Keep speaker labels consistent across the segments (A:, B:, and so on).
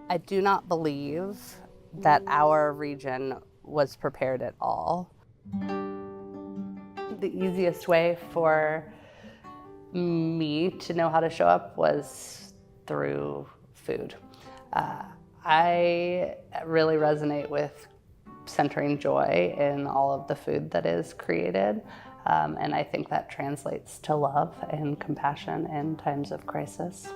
A: I do not believe that our region was prepared at all. The easiest way for me to know how to show up was through food. I really resonate with centering joy in all of the food that is created, and I think that translates to love and compassion in times of crisis.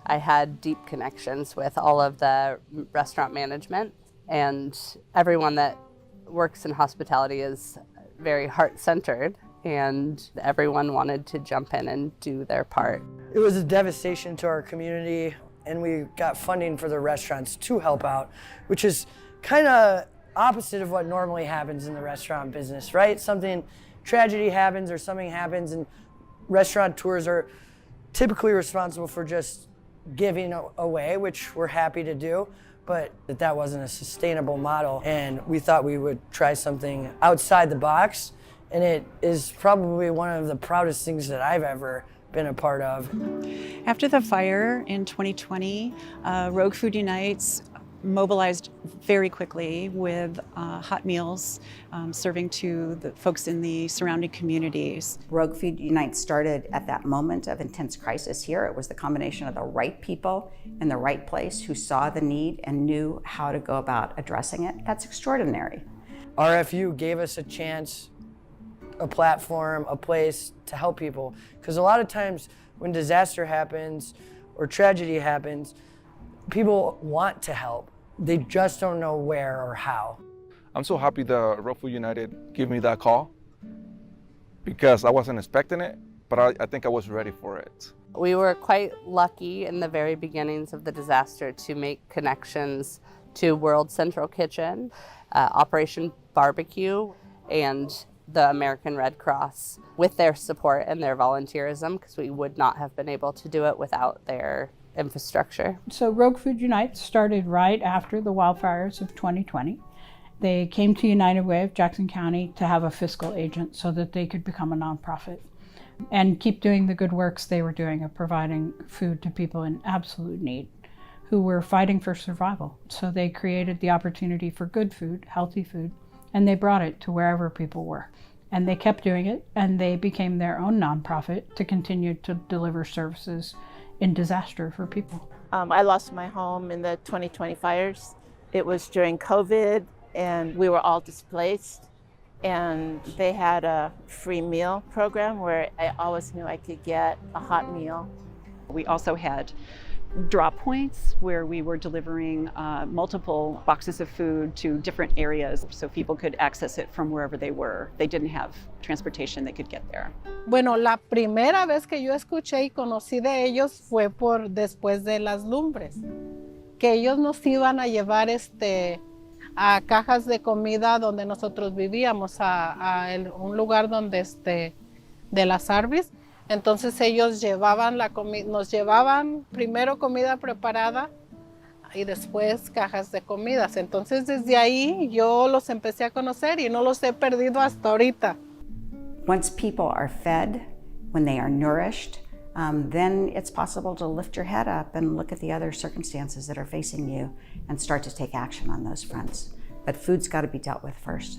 A: I had deep connections with all of the restaurant management, and everyone that works in hospitality is very heart-centered, and everyone wanted to jump in and do their part.
B: It was a devastation to our community, and we got funding for the restaurants to help out, which is kind of opposite of what normally happens in the restaurant business, right? Tragedy happens or something happens, and restaurateurs are typically responsible for just giving away, which we're happy to do, but that wasn't a sustainable model, and we thought we would try something outside the box, and it is probably one of the proudest things that I've ever been a part of.
C: After the fire in 2020, Rogue Food Unites mobilized very quickly with hot meals, serving to the folks in the surrounding communities.
D: Rogue Food Unite started at that moment of intense crisis here. It was the combination of the right people in the right place who saw the need and knew how to go about addressing it. That's extraordinary.
B: RFU gave us a chance, a platform, a place to help people. Because a lot of times when disaster happens or tragedy happens, people want to help. They just don't know where or how.
E: I'm so happy the Rogue Food United gave me that call because I wasn't expecting it, but I think I was ready for it.
A: We were quite lucky in the very beginnings of the disaster to make connections to World Central Kitchen, Operation Barbecue, and the American Red Cross with their support and their volunteerism, because we would not have been able to do it without their infrastructure.
F: So Rogue Food Unite started right after the wildfires of 2020. They came to United Way of Jackson County to have a fiscal agent so that they could become a nonprofit and keep doing the good works they were doing of providing food to people in absolute need who were fighting for survival. So they created the opportunity for good food, healthy food, and they brought it to wherever people were. And they kept doing it, and they became their own nonprofit to continue to deliver services in disaster for people.
G: I lost my home in the 2020 fires. It was during COVID, and we were all displaced. And they had a free meal program where I always knew I could get a hot meal.
C: We also had drop points where we were delivering multiple boxes of food to different areas so people could access it from wherever they were. They didn't have transportation, they could get there.
H: Bueno, la primera vez que yo escuché y conocí de ellos fue después de las lumbres, que ellos nos iban a llevar a cajas de comida donde nosotros vivíamos, un lugar donde de las Arbis. Entonces ellos llevaban nos llevaban primero comida preparada y después cajas de comidas. Entonces desde ahí yo los empecé a conocer y no los he perdido hasta ahorita.
D: Once people are fed, when they are nourished, then it's possible to lift your head up and look at the other circumstances that are facing you and start to take action on those fronts. But food's got to be dealt with first.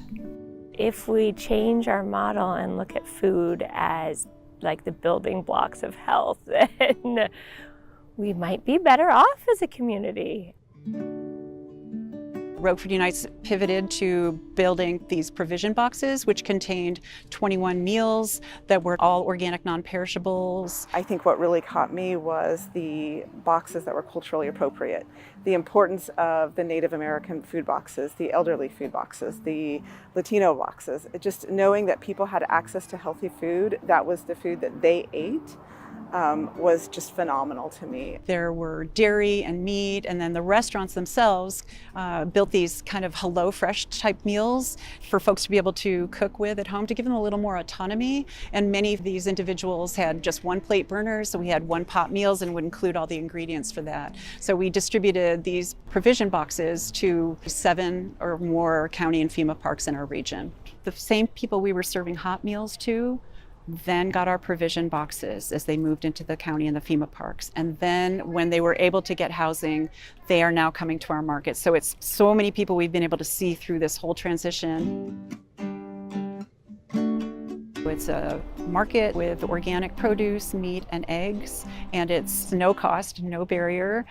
I: If we change our model and look at food as like the building blocks of health, then we might be better off as a community.
C: Rogue Food Unites pivoted to building these provision boxes, which contained 21 meals that were all organic, non-perishables.
J: I think what really caught me was the boxes that were culturally appropriate. The importance of the Native American food boxes, the elderly food boxes, the Latino boxes. Just knowing that people had access to healthy food, that was the food that they ate, was just phenomenal to me.
C: There were dairy and meat, and then the restaurants themselves built these kind of HelloFresh type meals for folks to be able to cook with at home to give them a little more autonomy. And many of these individuals had just one plate burners, so we had one pot meals and would include all the ingredients for that. So we distributed these provision boxes to 7 or more county and FEMA parks in our region. The same people we were serving hot meals to then got our provision boxes as they moved into the county and the FEMA parks. And then when they were able to get housing, they are now coming to our market. So it's so many people we've been able to see through this whole transition. It's a market with organic produce, meat, and eggs, and it's no cost, no barrier.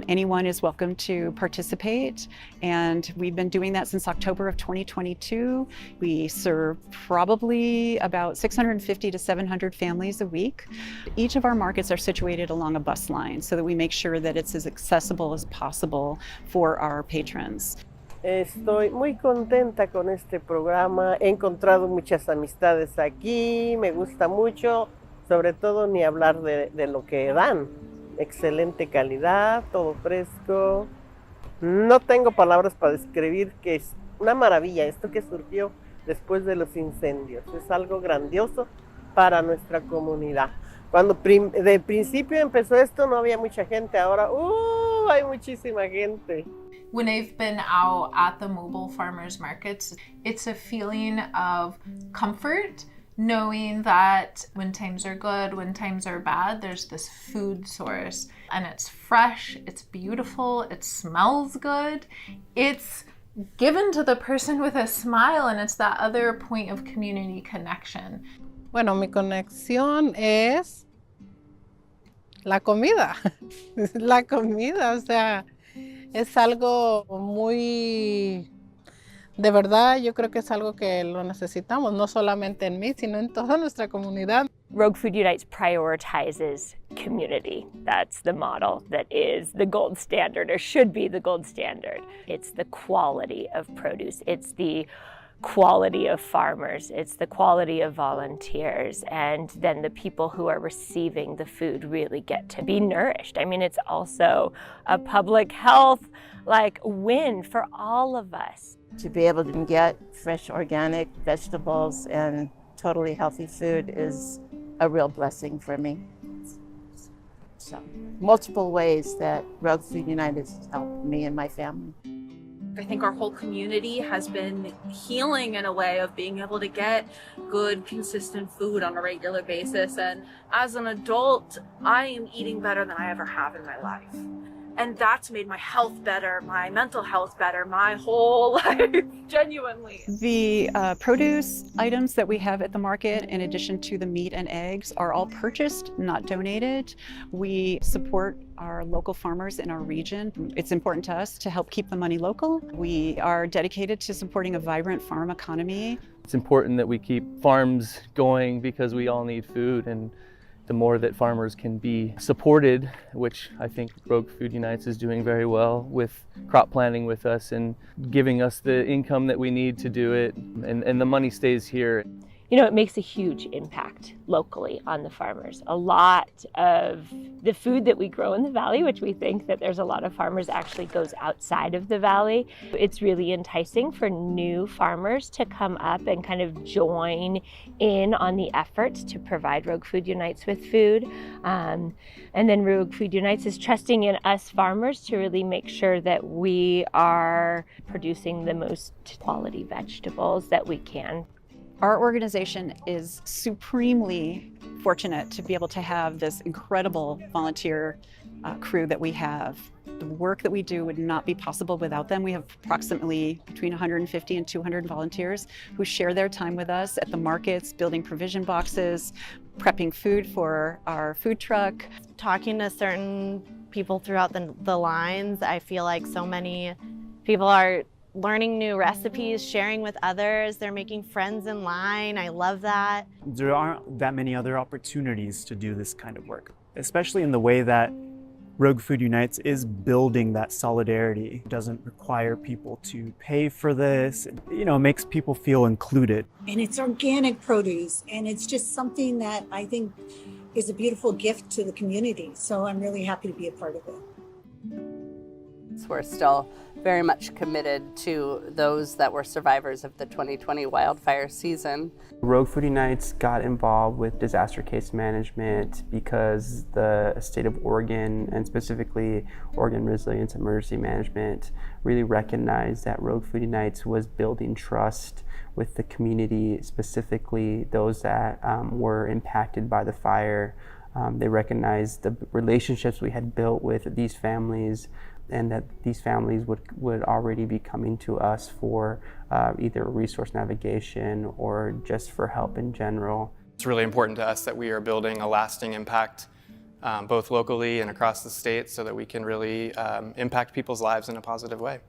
C: Anyone is welcome to participate, and we've been doing that since October of 2022. We serve probably about 650 to 700 families a week. Each of our markets are situated along a bus line so that we make sure that it's as accessible as possible for our patrons.
K: Estoy muy contenta con este programa, he encontrado muchas amistades aquí, me gusta mucho, sobre todo ni hablar de lo que dan. Excelente calidad, todo fresco. No tengo palabras para describir que es una maravilla esto que surgió después de los incendios. Es algo grandioso para nuestra comunidad. Cuando de principio empezó esto no había mucha gente, ahora hay muchísima gente.
L: When I've been out at the mobile farmers markets, it's a feeling of comfort, knowing that when times are good, when times are bad, there's this food source and it's fresh, it's beautiful, it smells good. It's given to the person with a smile, and it's that other point of community connection.
H: Bueno, mi conexión es la comida. La comida, o sea, es algo muy, de verdad, yo creo que es algo que lo necesitamos, no solamente en mí, sino en toda nuestra comunidad.
I: Rogue Food Unites prioritizes community. That's the model that is the gold standard, or should be the gold standard. It's the quality of produce. It's the quality of farmers, it's the quality of volunteers, and then the people who are receiving the food really get to be nourished. I mean, it's also a public health win for all of us.
G: To be able to get fresh organic vegetables and totally healthy food is a real blessing for me. So, multiple ways that Rogue Food United has helped me and my family.
M: I think our whole community has been healing in a way of being able to get good, consistent food on a regular basis. And as an adult, I am eating better than I ever have in my life. And that's made my health better, my mental health better, my whole life, genuinely.
C: The produce items that we have at the market, in addition to the meat and eggs, are all purchased, not donated. We support our local farmers in our region. It's important to us to help keep the money local. We are dedicated to supporting a vibrant farm economy.
N: It's important that we keep farms going because we all need food, and the more that farmers can be supported, which I think Rogue Food Unites is doing very well with crop planting with us and giving us the income that we need to do it, and the money stays here.
I: You know, it makes a huge impact locally on the farmers. A lot of the food that we grow in the valley, which we think that there's a lot of farmers actually goes outside of the valley. It's really enticing for new farmers to come up and kind of join in on the efforts to provide Rogue Food Unites with food. And then Rogue Food Unites is trusting in us farmers to really make sure that we are producing the most quality vegetables that we can.
C: Our organization is supremely fortunate to be able to have this incredible volunteer crew that we have. The work that we do would not be possible without them. We have approximately between 150 and 200 volunteers who share their time with us at the markets, building provision boxes, prepping food for our food truck.
O: Talking to certain people throughout the lines, I feel like so many people are learning new recipes, sharing with others. They're making friends in line. I love that.
P: There aren't that many other opportunities to do this kind of work, especially in the way that Rogue Food Unites is building that solidarity. It doesn't require people to pay for this. It makes people feel included.
Q: And it's organic produce, and it's just something that I think is a beautiful gift to the community. So I'm really happy to be a part of it.
A: We're still very much committed to those that were survivors of the 2020 wildfire season.
R: Rogue Food Unites got involved with disaster case management because the state of Oregon, and specifically Oregon Resilience Emergency Management, really recognized that Rogue Food Unites was building trust with the community, specifically those that were impacted by the fire. They recognized the relationships we had built with these families, and that these families would already be coming to us for either resource navigation or just for help in general.
S: It's really important to us that we are building a lasting impact both locally and across the state so that we can really impact people's lives in a positive way.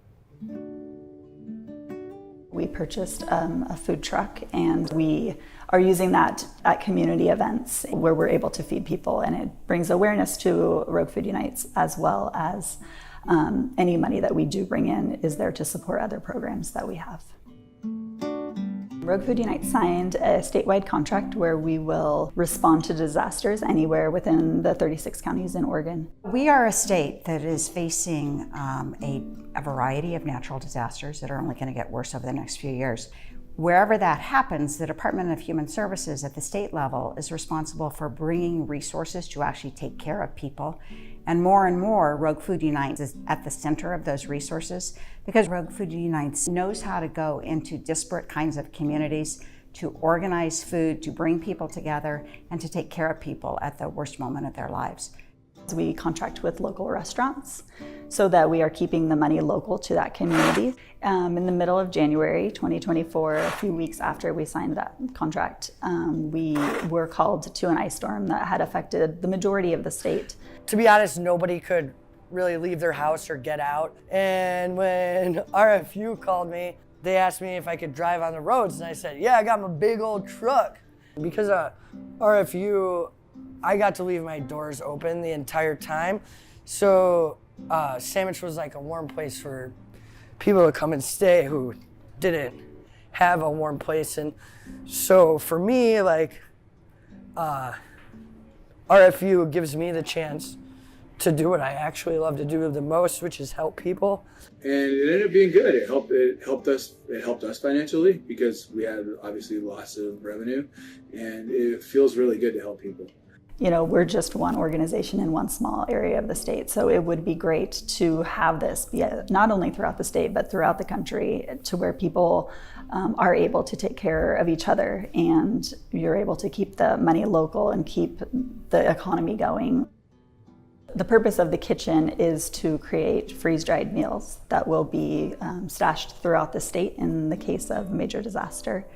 T: We purchased a food truck, and we are using that at community events where we're able to feed people, and it brings awareness to Rogue Food Unites, as well as any money that we do bring in is there to support other programs that we have. Rogue Food Unites signed a statewide contract where we will respond to disasters anywhere within the 36 counties in Oregon.
D: We are a state that is facing a variety of natural disasters that are only going to get worse over the next few years. Wherever that happens, the Department of Human Services at the state level is responsible for bringing resources to actually take care of people. And more, Rogue Food Unites is at the center of those resources, because Rogue Food Unites knows how to go into disparate kinds of communities to organize food, to bring people together, and to take care of people at the worst moment of their lives.
T: We contract with local restaurants so that we are keeping the money local to that community. In the middle of January 2024, a few weeks after we signed that contract, we were called to an ice storm that had affected the majority of the state.
B: To be honest, nobody could really leave their house or get out. And when RFU called me, they asked me if I could drive on the roads, and I said, yeah, I got my big old truck. Because of RFU, I got to leave my doors open the entire time. So Sandwich was like a warm place for people to come and stay who didn't have a warm place. And so for me, like, RFU gives me the chance to do what I actually love to do the most, which is help people.
U: And it ended up being good. It helped us financially because we had obviously loss of revenue, and it feels really good to help people.
T: You know, we're just one organization in one small area of the state, so it would be great to have this be not only throughout the state, but throughout the country, to where people are able to take care of each other, and you're able to keep the money local and keep the economy going. The purpose of the kitchen is to create freeze-dried meals that will be stashed throughout the state in the case of a major disaster.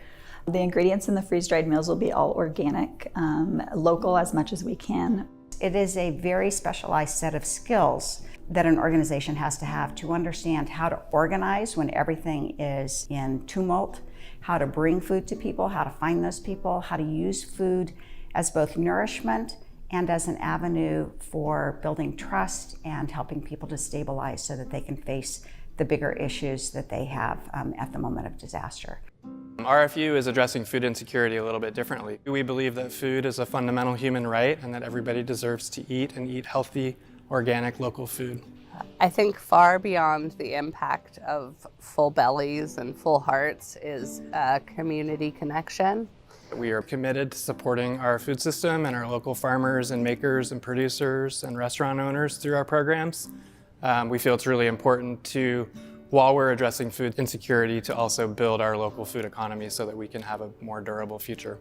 T: The ingredients in the freeze-dried meals will be all organic, local as much as we can.
D: It is a very specialized set of skills that an organization has to have to understand how to organize when everything is in tumult, how to bring food to people, how to find those people, how to use food as both nourishment and as an avenue for building trust and helping people to stabilize so that they can face the bigger issues that they have at the moment of disaster.
S: RFU is addressing food insecurity a little bit differently. We believe that food is a fundamental human right and that everybody deserves to eat and eat healthy, organic, local food.
A: I think far beyond the impact of full bellies and full hearts is a community connection.
S: We are committed to supporting our food system and our local farmers and makers and producers and restaurant owners through our programs. We feel it's really important to, while we're addressing food insecurity, to also build our local food economy so that we can have a more durable future.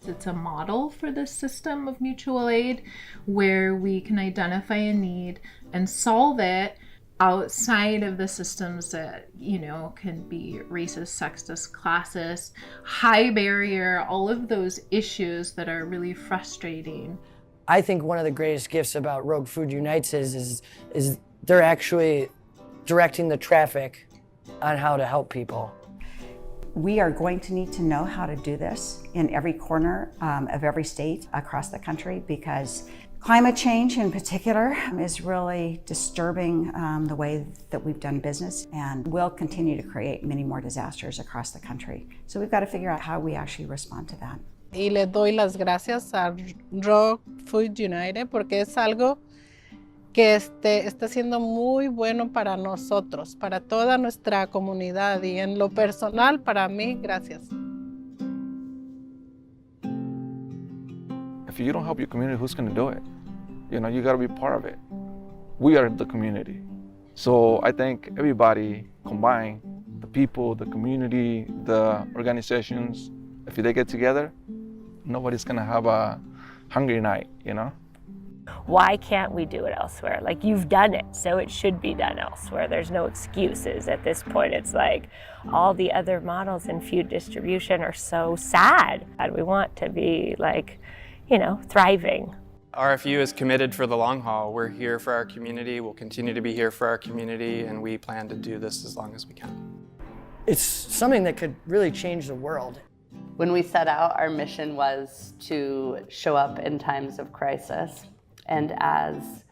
L: It's a model for this system of mutual aid where we can identify a need and solve it outside of the systems that, you know, can be racist, sexist, classist, high barrier, all of those issues that are really frustrating.
B: I think one of the greatest gifts about Rogue Food Unites is they're actually directing the traffic on how to help people.
D: We are going to need to know how to do this in every corner of every state across the country, because climate change in particular is really disturbing the way that we've done business, and will continue to create many more disasters across the country. So we've got to figure out how we actually respond to that.
H: Y le doy las gracias a Rogue Food United porque es algo que está siendo muy bueno para nosotros, para toda nuestra comunidad, y en lo personal para mí, gracias.
E: If you don't help your community, who's going to do it? You know, you got to be part of it. We are the community. So I think everybody combined the people, the community, the organizations, if they get together, nobody's gonna have a hungry night, you know?
I: Why can't we do it elsewhere? Like, you've done it, so it should be done elsewhere. There's no excuses at this point. It's like all the other models in food distribution are so sad, and we want to be like, you know, thriving.
S: RFU is committed for the long haul. We're here for our community. We'll continue to be here for our community, and we plan to do this as long as we can.
B: It's something that could really change the world.
A: When we set out, our mission was to show up in times of crisis. And as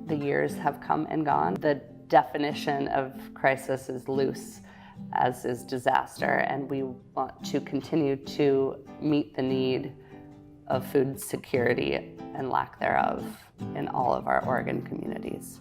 A: the years have come and gone, the definition of crisis is loose, as is disaster, and we want to continue to meet the need of food security and lack thereof in all of our Oregon communities.